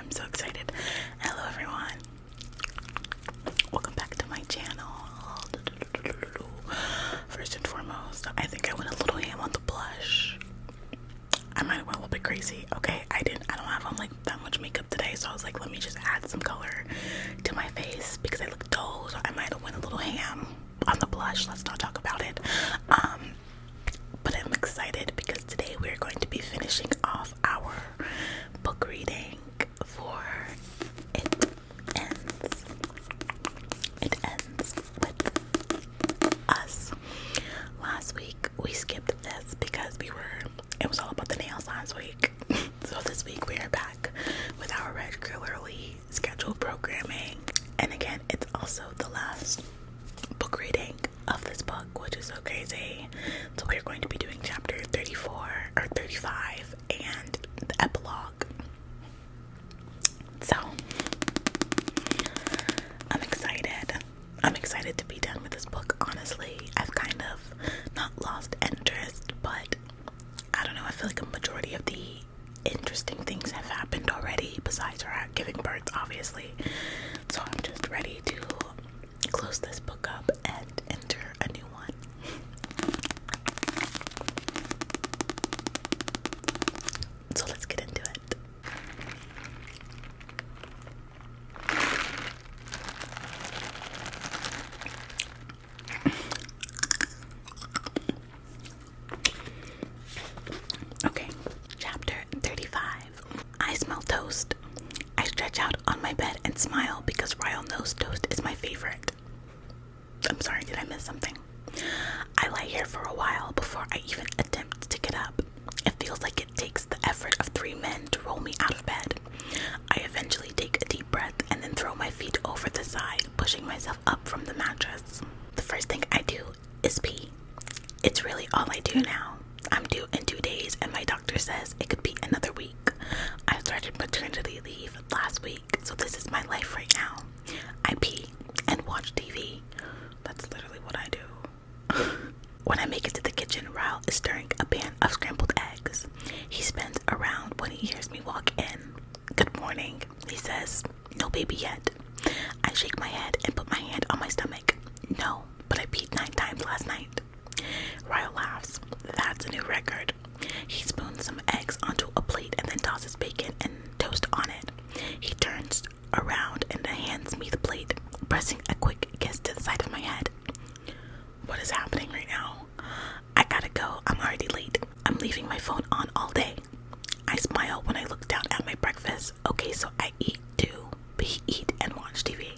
I'm so excited. Hello everyone. Welcome back to my channel. First and foremost, I think I went a little ham on the blush. I might have went a little bit crazy. Okay, I don't have on like that much makeup today, so I was like, let me just add some color to my face because I look dull, so I might have went a little ham on the blush. Let's not talk about it. But I'm excited because today we're going to be finishing off our book reading for It Ends With Us. Last week we skipped this because it was all about the nails last week. So this week we are back with our regularly scheduled programming. And again, it's also the last book reading of this book, which is so crazy. So we're going to be doing chapter 34 or 35 and the epilogue. So I'm excited to be done with this book. Honestly, I've kind of not lost interest, but I don't know, I feel like a majority of the interesting things have happened already besides her giving birth, obviously. So I'm just ready to close this book up and enter a new one. So let's get into it. Okay, chapter 35. I smell toast. I stretch out on my bed and smile because Ryle knows toast is my favorite. I'm sorry, did I miss something? I lie here for a while before I even attempt to get up. It feels like it takes the effort of 3 men to roll me out of bed. I eventually take a deep breath and then throw my feet over the side, pushing myself up from the mattress. The first thing I do is pee. It's really all I do now. I'm due in 2 days and my doctor says it could be another week. I started maternity leave last week, so this is my life right now. I pee and watch TV. That's literally what I do. When I make it to the kitchen, Ryle is stirring a pan of scrambled eggs. He spins around when he hears me walk in. Good morning, he says. No baby yet. I shake my head and put my hand on my stomach. No, but I peed 9 times last night. Ryle laughs. That's a new record. He spoons some eggs onto a plate and then tosses bacon and toast on it. He turns around and hands me the plate, pressing a quick kiss to the side of my head. What is happening right now? I gotta go. I'm already late. I'm leaving my phone on all day. I smile when I look down at my breakfast. Okay, so I eat too. We eat and watch TV.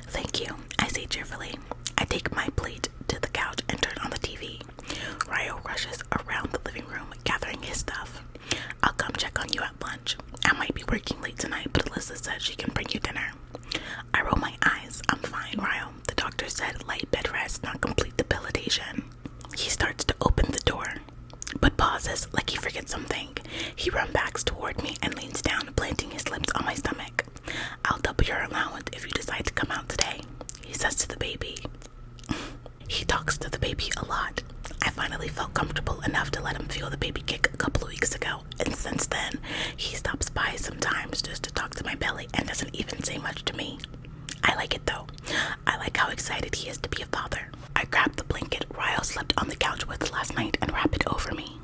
Thank you, I say cheerfully. I take my plate to the couch and turn on the TV. Ryo rushes around the living room, gathering his stuff. I'll come check on you at lunch. I might be working late tonight, but Alyssa said she can bring you dinner. I roll my eyes. I'm fine, Ryo. The doctor said light bed rest, not complete debilitation. He starts to open the door, but pauses like he forgets something. He backs toward me and leans down, planting his lips on my stomach. I'll double your allowance if you decide to come out today, he says to the baby. He talks to the baby a lot. I finally felt comfortable enough to let him feel the baby kick a couple of weeks ago, and since then, he stops by sometimes just to talk to my belly and doesn't even say much to me. I like it though. I like how excited he is to be a father. I grab the blanket Ryle slept on the couch with last night and wrap it over me.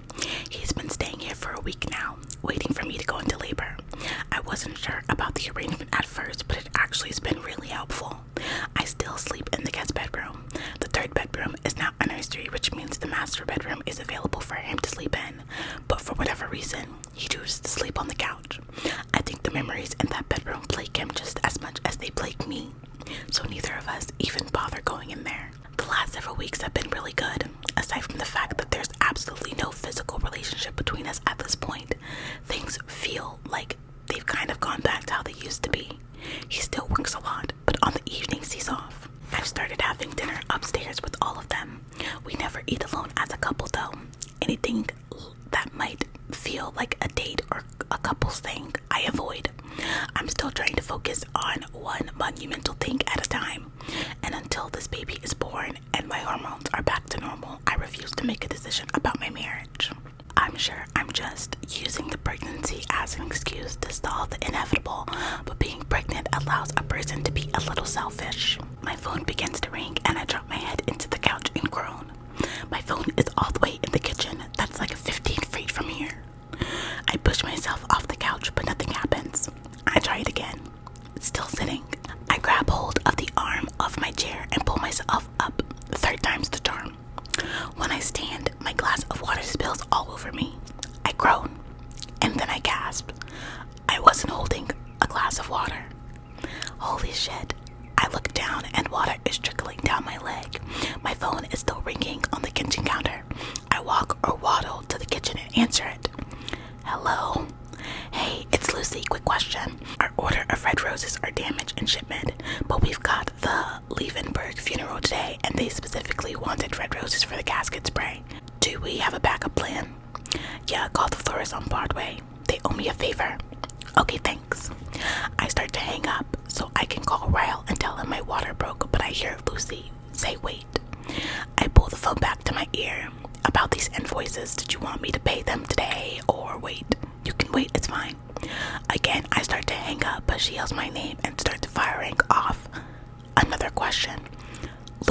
He's been staying here for a week now, waiting for me to go into labor. I wasn't sure about the arrangement at first, but it actually has been really helpful. I still sleep in the guest bedroom. The 3rd bedroom is now a nursery, which means the master bedroom is available for him to sleep in. But for whatever reason, he chooses to sleep on the couch. I think the memories in that bedroom plague him just as much as they plague me. So neither of us even bother going in there. The last several weeks have been really good. Aside from the fact that there's absolutely no physical relationship between us at this point, things feel like they've kind of gone back to how they used to be. He still works a lot, but on the evenings he's off. I've started having dinner upstairs with all of them. We never eat alone as a couple though. Anything that might feel like a date or a couple's thing, I avoid. I'm still trying to focus on one monumental thing at a time. And until this baby is born and my hormones are back to normal, I refuse to make a decision about my marriage. I I'm sure I'm just using the pregnancy as an excuse to stall the inevitable, but being pregnant allows a person to be a little selfish. My phone begins to ring and I drop my head into the couch and groan. My phone is all the way in the kitchen. That's like 15 feet from here. I push myself off the couch, but nothing happens. I try it again. It's still sitting. I grab hold of the arm of my chair and pull myself up. 3rd time's the charm. When I stand, my glass of water spills all over me. I groan, and then I gasp. I wasn't holding a glass of water. Holy shit. I look down and water is trickling down my leg. My phone is still ringing on the kitchen counter. I walk or waddle to the kitchen and answer it. Hello? Hey, it's Lucy. Quick question. Our order of red roses are damaged in shipment, but we've got the Liebenberg funeral today, and they specifically wanted red roses for the casket spray. Do we have a backup plan? Yeah, call the florist on Broadway. They owe me a favor. Okay, thanks. I start to hang up so I can call Ryle and tell him my water broke, but I hear Lucy say wait. I pull the phone back to my ear. About these invoices, did you want me to pay them today or wait? You can wait, it's fine. Again, I start to hang up, but she yells my name and starts firing off another question.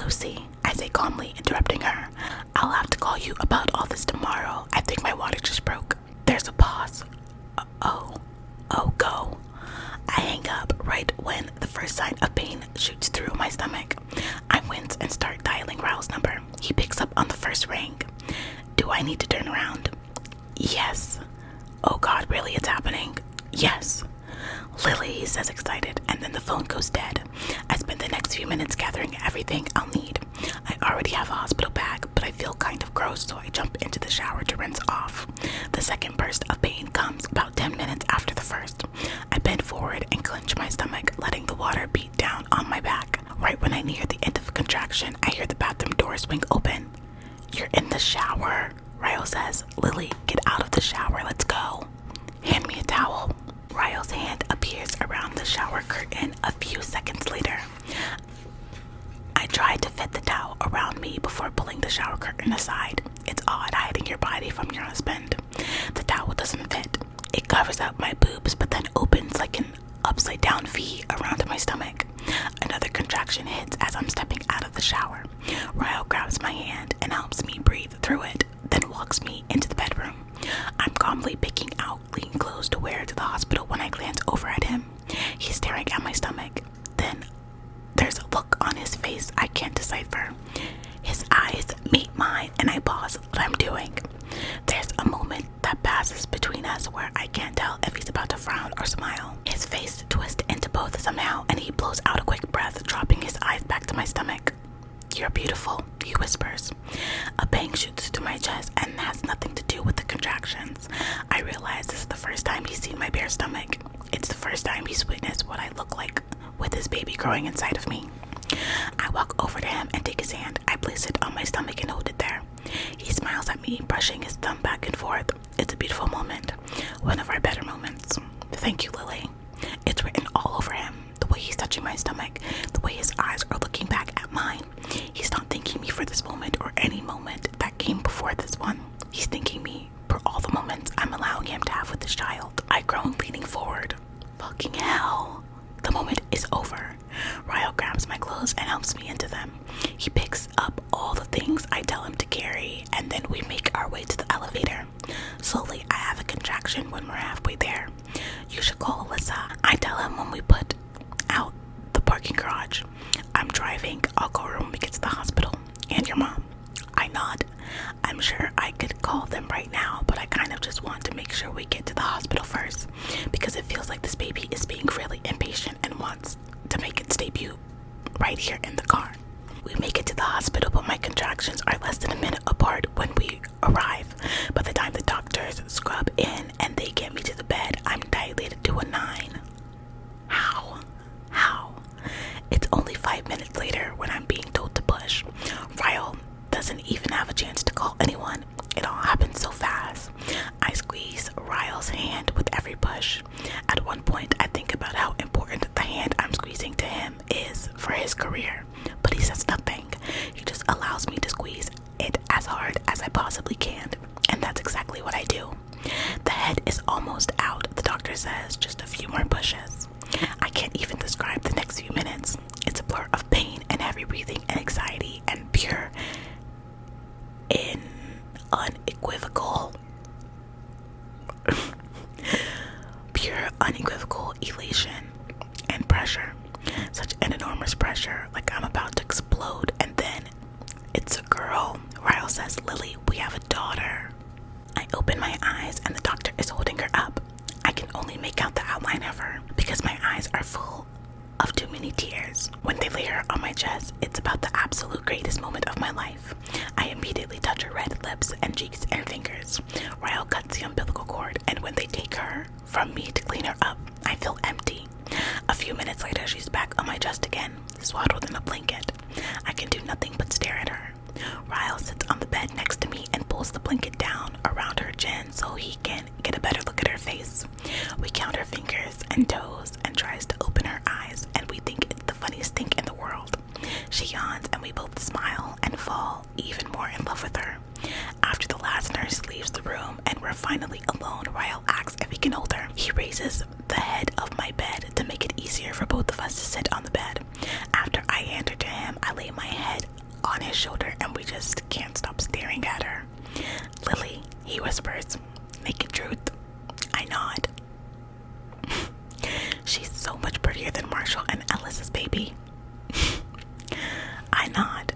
Lucy, I say calmly, interrupting her. I'll have to call you about all this tomorrow. I think my water just broke. There's a pause. Oh, go. I hang up right when the first sign of pain shoots through my stomach. I wince and start dialing Ryle's number. He picks up on the first ring. Do I need to turn around? Yes. Oh God, really, it's happening? Yes. Lily, he says, excited, and then the phone goes dead. I spend the next few minutes gathering everything I'll need. I already have a hospital bag, but I feel kind of gross, so I jump into the shower to rinse off. The second burst of pain comes about 10 minutes after the first. I bend forward and clench my stomach, letting the water beat down on my back. Right when I near the end of a contraction, I hear the bathroom door swing open. You're in the shower, Ryle says. Lily, get out of the shower, let's go. Hand me a towel. Ryle's hand appears around the shower curtain a few seconds later. I try to fit the towel around me before pulling the shower curtain aside. It's odd hiding your body from your husband. The towel doesn't fit. It covers up my boobs but then opens like an upside down V around my stomach. Another contraction hits as I'm stepping out of the shower. Ryle grabs my hand and helps me breathe through it, then walks me into the bedroom. I'm calmly picking out clean clothes to wear to the hospital when I glance over at him. He's staring at my stomach. Then there's a look on his face I can't decipher. His eyes meet mine and I pause what I'm doing. There's a moment that passes between us where I can't tell if he's about to frown or smile. His face twists into both somehow and he blows out a quick breath, dropping his eyes back to my stomach. You're beautiful, he whispers. A pang shoots through my chest and has nothing to do with the contractions. I realize this is the first time he's seen my bare stomach. It's the first time he's witnessed what I look like with his baby growing inside of me. I walk over to him and take his hand. I place it on my stomach and hold it there. He smiles at me, brushing his thumb back and forth. It's a beautiful moment. One of our better moments. Thank you, Lily. It's written all over him. The way he's touching my stomach, the way his eyes are looking back at mine. He's not thanking me for this moment or any moment that came before this one. He's thanking me for all the moments I'm allowing him to have with this child. I groan, leaning forward. Fucking hell. The moment is over. Ryle grabs my clothes and helps me into them. He picks up all the things I tell him to carry, and then we make our way to the elevator. Slowly, I have a contraction when we're halfway there. You should call Alyssa. I tell him when we put out the parking garage. I'm driving. I'll call her when we get to the hospital. And your mom. I nod. I'm sure I could call them right now, but I kind of just want to make sure we get to the hospital first, because it feels like this baby is being really impatient and wants to make its debut right here in the car. We make it to the hospital, but my contractions are less than a minute apart when we arrive. By the time the doctors scrub in and they get me to the bed, I'm dilated to a 9. How? It's only 5 minutes later when I'm being told to push. Ryle doesn't even have a chance to call anyone. It all happens so fast. I squeeze Ryle's hand with every push. At one point, I think about how important the hand I'm squeezing to him is for his career, but he says nothing. He just allows me to squeeze it as hard as I possibly says just a few more pushes. I can't even describe the next few minutes. It's a blur of pain and heavy breathing and anxiety and pure unequivocal elation and pressure. Such an enormous pressure, like I'm about to explode. And then it's a girl. Ryle says, "Lily, we have a daughter." I open my eyes and the doctor is holding her up. I can only make out the outline of her because my eyes are full of too many tears. When they lay her on my chest, it's about the absolute greatest moment of my life. I immediately touch her red lips and cheeks and fingers. Ryle cuts the umbilical cord, and when they take her from me to clean her up, I feel empty. A few minutes later, she's back on my chest again, swaddled in a blanket. I can do nothing but stare at her. Ryle sits on the bed next to me and pulls the blanket down around her chin so he can get a better look at her face. We count her fingers and toes and tries to open her eyes, and we think it's the funniest thing in the world. She yawns and we both smile and fall even more in love with her. After the last nurse leaves the room and we're finally alone, Ryle asks if he can hold her. He raises the head of my bed to make it easier for both of us to sit on the bed. After I hand her to him, I lay my head on his shoulder and we just can't stop staring at her. "Lily," he whispers. "Naked truth." I nod. "She's so much prettier than Marshall and Ellis's baby." I nod.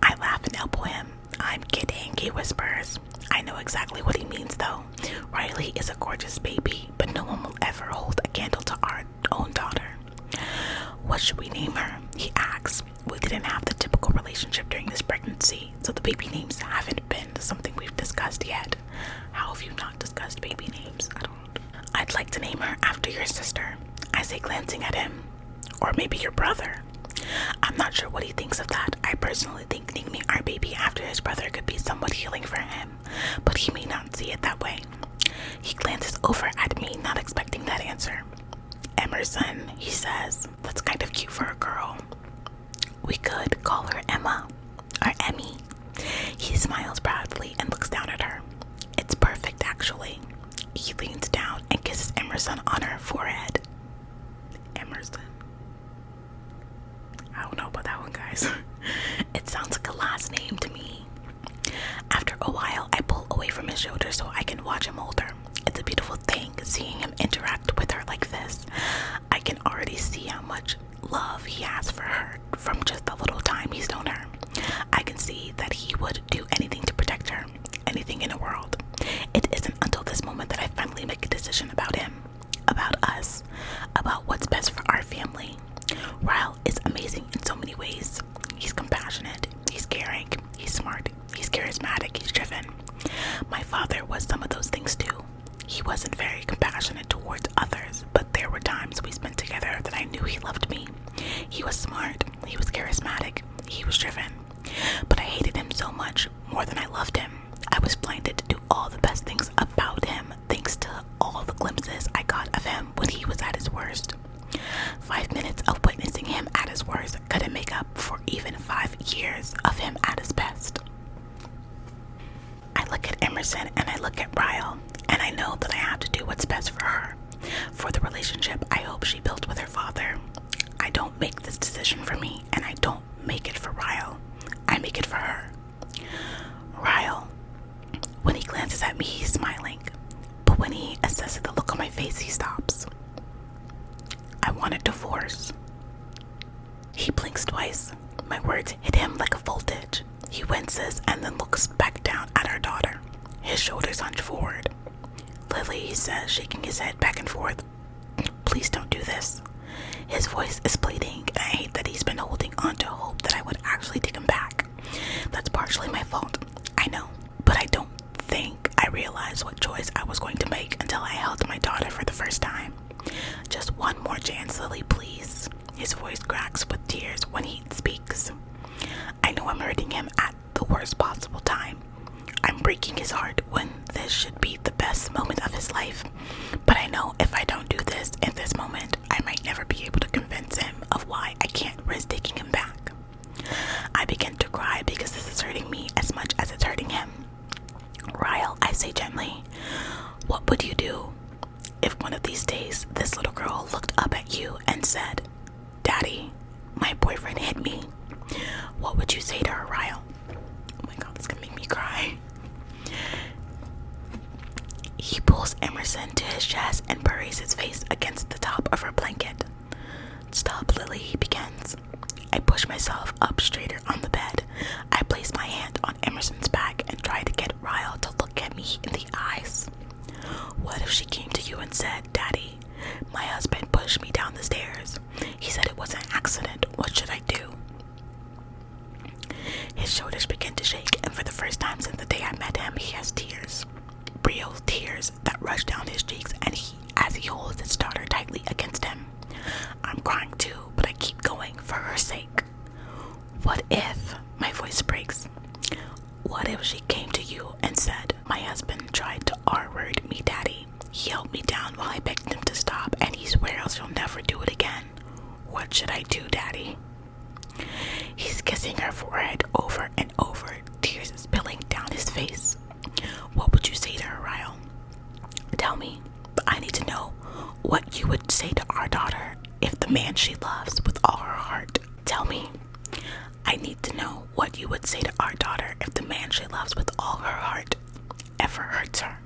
I laugh and elbow him. "I'm kidding," he whispers. I know exactly what he means though. Riley is a gorgeous baby, but no one will ever hold a candle to our own daughter. "What should we name her?" he asks. We didn't have the typical relationship during this pregnancy, so the baby names haven't been something we've discussed yet. How have you not discussed baby names? I don't. "I'd like to name her after your sister," I say, glancing at him. "Or maybe your brother." I'm not sure what he thinks of that. I personally think naming our baby after his brother could be somewhat healing for him, but he may not see it that way. He glances over at me, not expecting that answer. "Emerson," he says. "That's kind of cute for a girl." "We could call her Emma or Emmy." He smiles proudly and looks down at her. "It's perfect, actually." He leans down and kisses Emerson on her forehead. Emerson. I don't know about that one, guys. It sounds like a last name to me. After a while, I pull away from his shoulder so I can watch him hold her. It's a beautiful thing seeing him interact with her like this. I can already see how much love he has for her from just the little time he's known her. I can see that he would do anything to protect her, anything in the world. It isn't until this moment that I finally make a decision about him, about us, about what's best for our family. Ryle is amazing in so many ways. He's compassionate, he's caring, he's smart, he's charismatic, he's driven. My father was some of those things too. He wasn't very compassionate towards others, but there were times we spent together that I knew he loved me. He was smart, he was charismatic, he was driven. But I hated him so much, more than I loved him. I was blinded to all the best things about him, thanks to all the glimpses I got of him when he was at his worst. 5 minutes of witnessing him at his worst couldn't make up for even 5 years of him at his best. I look at Emerson and I look at Ryle, and I know that I have to do what's best for her, for the relationship I hope she built with her father. I don't make this decision for me, and I don't make it for Ryle. I make it for her. Ryle. When he glances at me, he's smiling, but when he assesses the look on my face, he stops. "I want a divorce." He blinks twice. My words hit him like a voltage. He winces and then looks back down at our daughter. His shoulders hunch forward. "Lily," he says, shaking his head back and forth. "Please don't do this." His voice is pleading, and I hate that he's been holding on to hope that I would actually take him back. That's partially my fault, I know, but I don't think I realized what choice I was going to make until I held my daughter for the first time. "Just one more chance, Lily, please." His voice cracks with tears when he speaks. I know I'm hurting him at the worst possible time. I'm breaking his heart when this should be the best moment of his life. But I know if I don't do this in this moment, I might never be able to convince him of why I can't risk taking him back. I begin to cry because this is hurting me as much as it's hurting him. "Ryle," I say gently, "what would you said, "Daddy, my boyfriend hit me." What would you say to her, Ryle? Oh my god, this is gonna make me cry. He pulls Emerson to his chest and buries his face against the top of her blanket. "Stop, Lily," he begins. I push myself up straighter on the bed. I place my hand on Emerson's back and try to get Ryle to look at me in the eyes. What if she came to you and said, "Daddy, my husband pushed me down the stairs. He said it was an accident. What should I do?" His shoulders begin to shake, and for the first time since the day I met him, he has tears. Real tears that rush down his cheeks as he holds his daughter tightly against him. I'm crying too, but I keep going for her sake. What if, my voice breaks, what if she came to you and said, "My husband tried to R-word me, Daddy. He held me down while I begged him to stop, and he swears he'll never do it again. What should I do, Daddy?" He's kissing her forehead over and over, tears spilling down his face. What would you say to her, Ryle? Tell me. I need to know what you would say to our daughter if the man she loves with all her heart. Tell me. I need to know what you would say to our daughter if the man she loves with all her heart ever hurts her.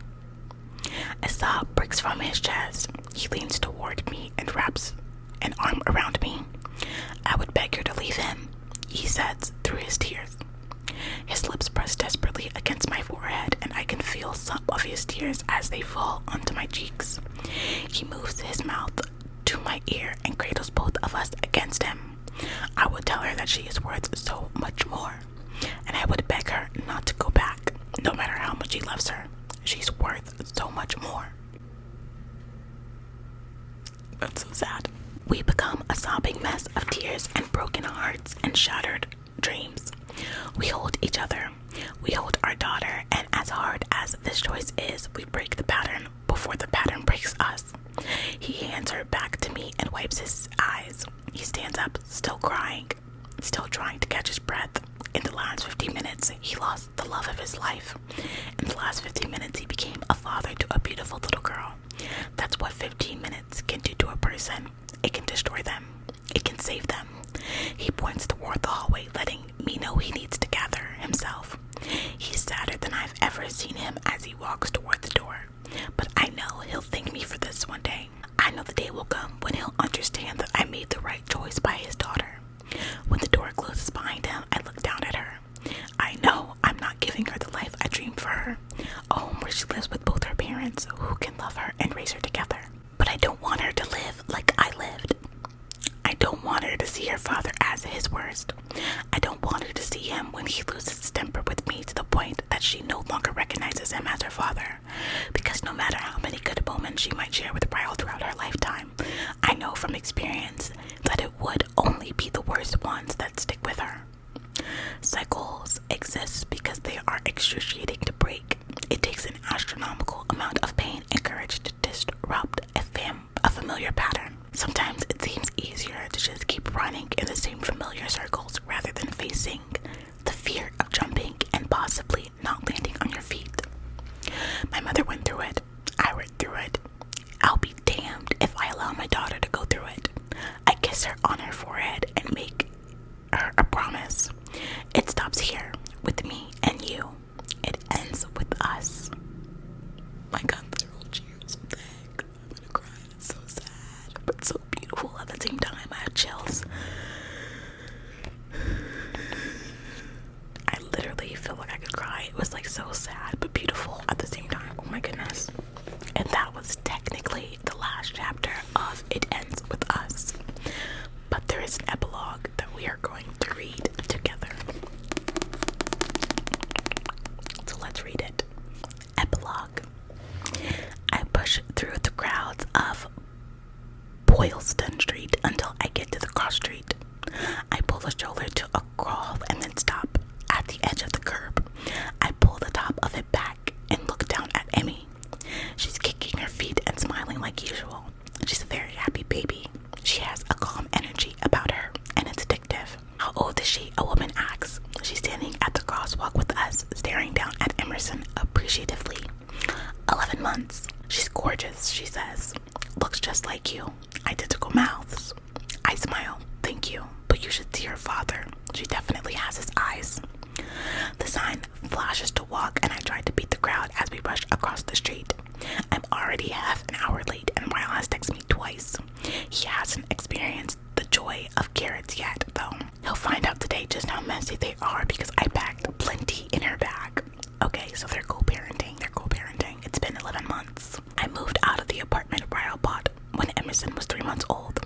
A sob breaks from his chest. He leans toward me and wraps an arm around me. I would beg her to leave him, he says through his tears. His lips press desperately against my forehead, and I can feel some of his tears as they fall onto my cheeks. He moves his mouth to my ear and cradles both of us against him. I would tell her that she is worth so much more, and I would beg her not to go back, no matter how much he loves her. She's worth so much more. That's so sad. We become a sobbing mess of tears and broken hearts and shattered dreams. We hold each other. We hold our daughter, and as hard as this choice is, we break the pattern before the pattern breaks us. He hands her back to me and wipes his eyes. He stands up, still crying, still trying to catch his breath. In the last 15 minutes, he lost the love of his life. In the last 15 minutes, he became a father to a beautiful little girl. That's what 15 minutes can do to a person. It can destroy them. It can save them. He points toward the hallway, letting me know he needs to gather himself. He's sadder than I've ever seen him as he walks toward the door. But I know he'll thank me for this one day. I know the day will come when he'll understand that I made the right choice by his daughter. When the door closes behind him, I look down at her. I know I'm not giving her the life I dreamed for her. A home where she lives with both her parents who can love her and raise her together. But I don't want her to live like I lived. I don't want her to see her father as his worst. I don't want her to see him when he loses his temper with me to the point that she no longer recognizes him as her father. Because no matter how many good moments she might share with Ryle throughout her lifetime, I know from experience that it would only be the worst ones that stick with her. Cycles exist because they are excruciating to break. It takes an astronomical amount of pain and courage to disrupt a familiar pattern. Sometimes it seems easier to just keep running in the same familiar circles rather than facing the fear of jumping and possibly not landing on your feet. My mother went through it. I went through it. I'll be damned if I allow my daughter to go through it. I kiss her on her forehead and make her a promise. It stops here with me and you. It ends with us. My God, they're all cheers. I'm gonna cry. It's so sad, but so beautiful at the same time. I have chills. I literally feel like I could cry. It was like so sad, but beautiful at the same time. Oh my goodness. And that was technically the last chapter of It Ends With Us. But there is an epilogue that we are going to read together. So let's read it. Epilogue. I push through the crowds of Boylston Street until I get to the cross street. I pull a stroller to a crawl and then stop at the edge of the curb. I pull the top of it flashes to walk, and I try to beat the crowd as we rush across the street. I'm already half an hour late, and Ryle has texted me twice. He hasn't experienced the joy of carrots yet, though. He'll find out today just how messy they are because I packed plenty in her bag. Okay, so they're co-parenting. It's been 11 months. I moved out of the apartment Ryle bought when Emerson was 3 months old.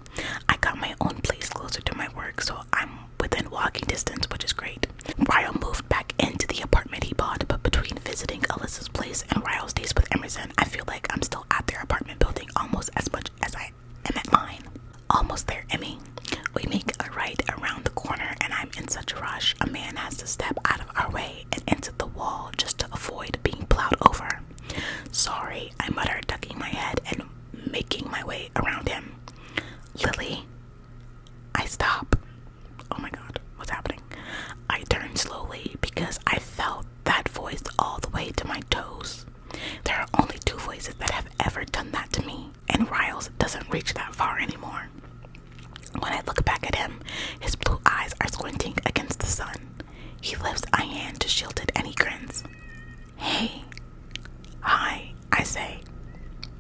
I got my own place closer to my work, so I'm within walking distance, which is great. Ryle moved back into the apartment he bought, but between visiting Alyssa's place and Ryle's days with Emerson, I feel like I'm still at their apartment building almost as much as I am at mine. Almost there, Emmy. We make a right around the corner, and I'm in such a rush. A man has to step out of our way and into the wall just to avoid being plowed over. Sorry, I mutter, ducking my head and making my way around him. Lily. I stop. Oh my god, what's happening? I turn slowly because I felt that voice all the way to my toes. There are only 2 voices that have ever done that to me, and Ryle's doesn't reach that far anymore. When I look back at him, his blue eyes are squinting against the sun. He lifts a hand to shield it and he grins. Hey. Hi, I say,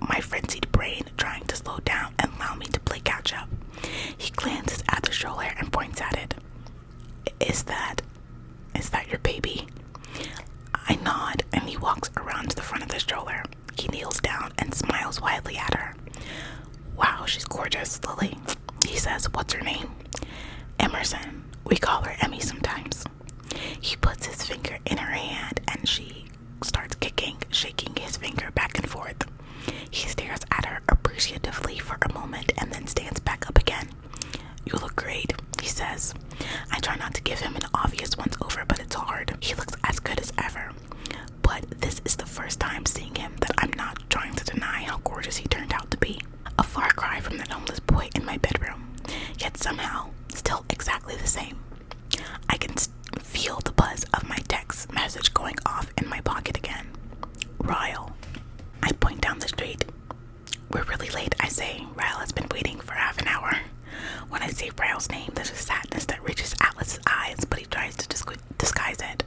my frenzied brain trying to slow down and allow me to play catch up. He glances at the stroller and points at it. Is that your baby? I nod and he walks around to the front of the stroller. He kneels down and smiles widely at her. Wow, she's gorgeous, Lily. He says, what's her name? Emerson. We call her Emmy sometimes. He puts his finger in her hand and she starts kicking, shaking his finger back and forth. He stares at her appreciatively for a moment and then stands back up again. You look great, he says. I try not to give him an obvious once over, but it's hard. He looks as good as ever. But this is the first time seeing him that I'm not trying to deny how gorgeous he turned out to be. A far cry from that homeless boy in my bedroom, yet somehow still exactly the same. I can feel the buzz of my text message going off in my pocket again. Ryle. I point down the street. We're really late, I say. Ryle has been waiting for half an hour. When I say Ryle's name, there's a sadness that reaches Atlas's eyes, but he tries to disguise it.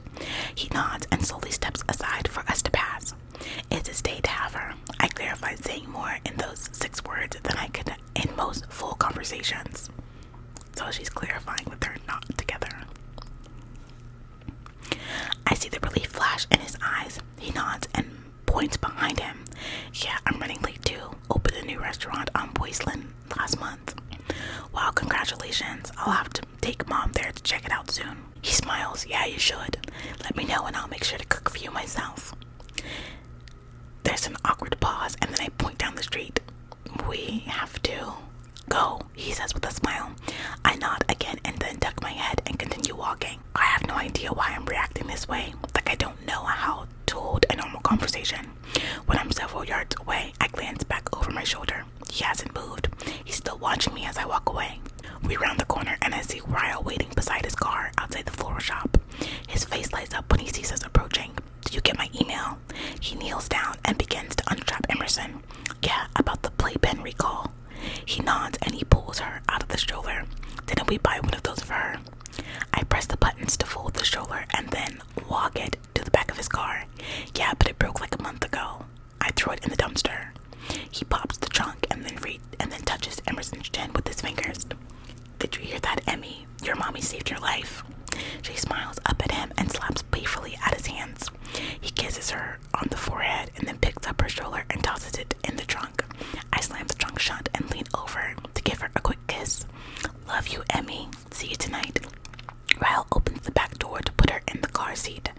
He nods and slowly steps aside for us to pass. It's his day to have her. I clarify, saying more in those 6 words than I could in most full conversations. So she's clarifying that they're not together. I see the relief flash in his eyes. He nods and points behind him. Yeah, I'm running late too. Opened a new restaurant on Boyceland last month. Wow, congratulations. I'll have to take Mom there to check it out soon. He smiles. Yeah, you should. Let me know and I'll make sure to cook for you myself. There's an awkward pause and then I point down the street. We have to go, he says with a smile. I nod again and then duck my head and continue walking. I have no idea why I'm reacting this way. Like I don't know how to hold a normal conversation. When I'm several yards away, I glance back over my shoulder. He hasn't moved. He's still watching me as I walk away. We round the corner and I see Ryle waiting beside his car outside the floral shop. His face lights up when he sees us approaching. Did you get my email? He kneels down and begins to unstrap Emerson. Yeah, about the playpen recall. He nods and he pulls her out of the stroller. Didn't we buy one of those for her? I press the buttons to fold the stroller and then walk it to the back of his car. Yeah, but it broke like a month ago. I throw it in the dumpster. He pops the trunk and then touches Emerson's chin with his fingers. Did you hear that, Emmy? Your mommy saved your life. She smiles up at him and slaps playfully at his hands. He kisses her on the forehead and then picks up her stroller and tosses it in the trunk. I slam the trunk shut and lean over to give her a quick kiss. Love you, Emmy. See you tonight. Ryle opens the back door to put her in the car seat.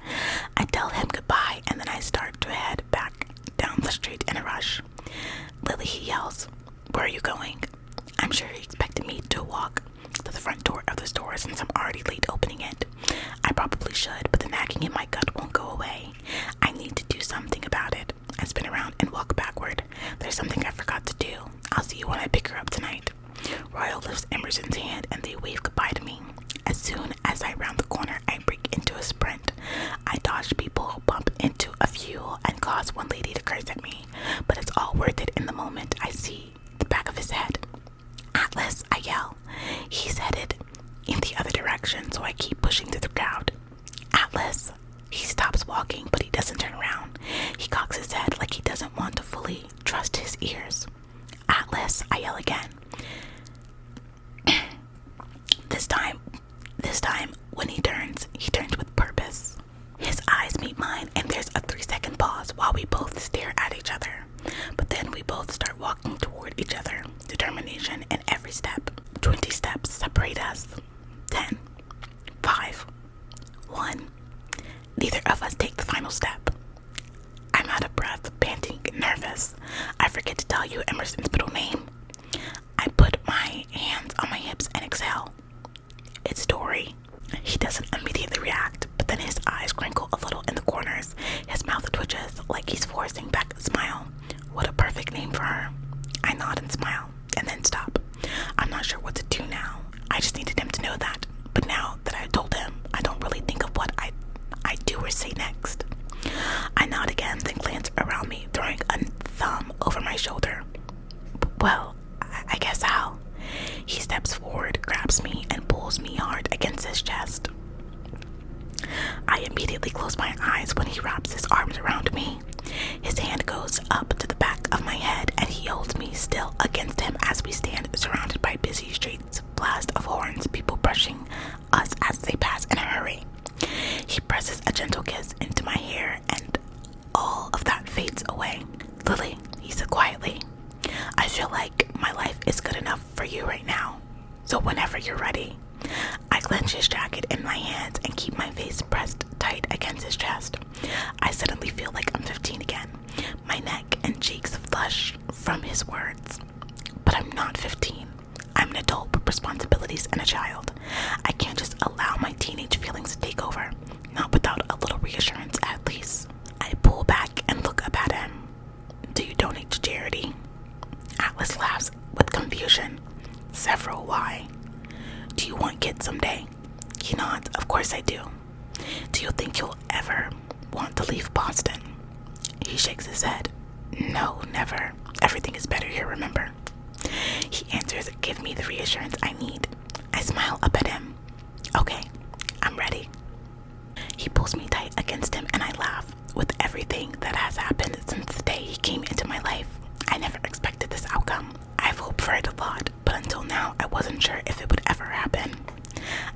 I tell him goodbye and then I start to head back down the street in a rush. Lily, he yells. Where are you going? I'm sure he expected me to walk to the front door of the store since I'm already late opening it. I probably should, but the nagging in my gut won't go away. I need to do something about it. I spin around and walk backward. There's something I forgot to do. I'll see you when I pick her up tonight. Royal lifts Emerson's hand and they wave goodbye to me. As soon as I round the corner, I break into a sprint. I dodge people, bump into a few, and cause one lady to curse at me. But it's all worth it in the moment I see the back of his head. Atlas, I yell. He's headed in the other direction, so I keep pushing through the crowd. Atlas. He stops walking, but he doesn't turn around. He cocks his head like he doesn't want to fully trust his ears. Atlas, I yell again. This time, when he turns with purpose. His eyes meet mine, and there's a 3-second pause while we both stare at each other. But then we both start walking toward each other, determination in every step. 20 steps separate us. 10, 5, 1. Neither of us take the final step. I'm out of breath, panting, nervous. I forget to tell you Emerson's middle name. I put my hands on my hips and exhale. It's Dory. He doesn't immediately react, but then his eyes crinkle a little in the corners. His mouth twitches like he's forcing back a smile. What a perfect name for her. I nod and smile, and then stop. I'm not sure what to do now. I just needed him to know that. But now that I told him, I don't really think of what I do or say next. I nod again, then glance around me, throwing a thumb over my shoulder. Well, I guess I'll. He steps forward, grabs me, and pulls me hard against his chest. I immediately close my eyes when he wraps his arms around me. His hand goes up to the back of my head, and he holds me still against him as we stand surrounded by busy streets, blast of horns, people brushing us as they pass in a hurry. He presses a gentle kiss into my hair, and all of that fades away. Lily, he said quietly, I feel like my life is good enough for you right now. So whenever you're ready. I clench his jacket in my hands and keep my face pressed tight against his chest. I suddenly feel like I'm 15 again. My neck and cheeks flush from his words. But I'm not 15. I'm an adult with responsibilities and a child. I can't just allow my teenage feelings to take over. Not without a little reassurance, at least. I pull back and look up at him. Do you donate to charity? Atlas laughs with confusion. Several. Why? Do you want kids someday? He nods. Of course I do. Do you think you'll ever want to leave Boston? He shakes his head. No, never. Everything is better here, remember? He answers, give me the reassurance I need. I smile up at him. Okay, I'm ready. He pulls me tight against him and I laugh. With everything that has happened since the day he came into my life, I never expected this outcome. I've hoped for it a lot, but until now I wasn't sure if it would ever happen.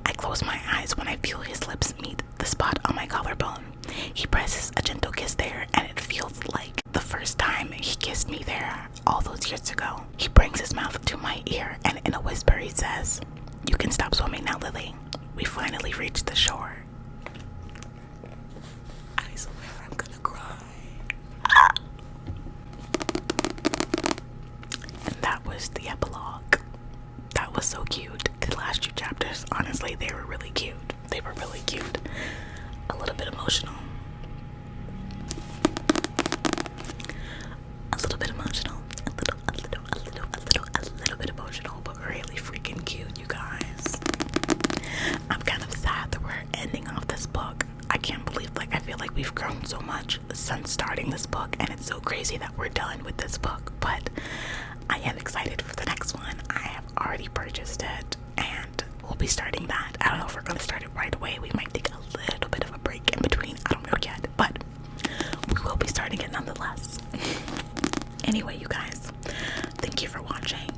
I close my eyes when I feel his lips meet the spot on my collarbone. He presses a gentle kiss there, and it feels like the first time he kissed me there all those years ago. He brings his mouth to my ear, and in a whisper he says, you can stop swimming now, Lily. We finally reached the shore. I swear I'm gonna cry. And that was the epilogue. That was so cute. The last 2 chapters, honestly, they were really cute. They were really cute. A little bit emotional. A little bit emotional. A little bit emotional, but really freaking cute, you guys. I'm kind of sad that we're ending off this book. I can't believe, I feel like we've grown so much since starting this book, and it's so crazy that we're done with this book, but I am excited for the next one. I have already purchased it, and we'll be starting that. I don't know if we're going to start it right away. We might take a little bit of a break in between. I don't know yet, but we will be starting it nonetheless. Anyway, you guys, thank you for watching.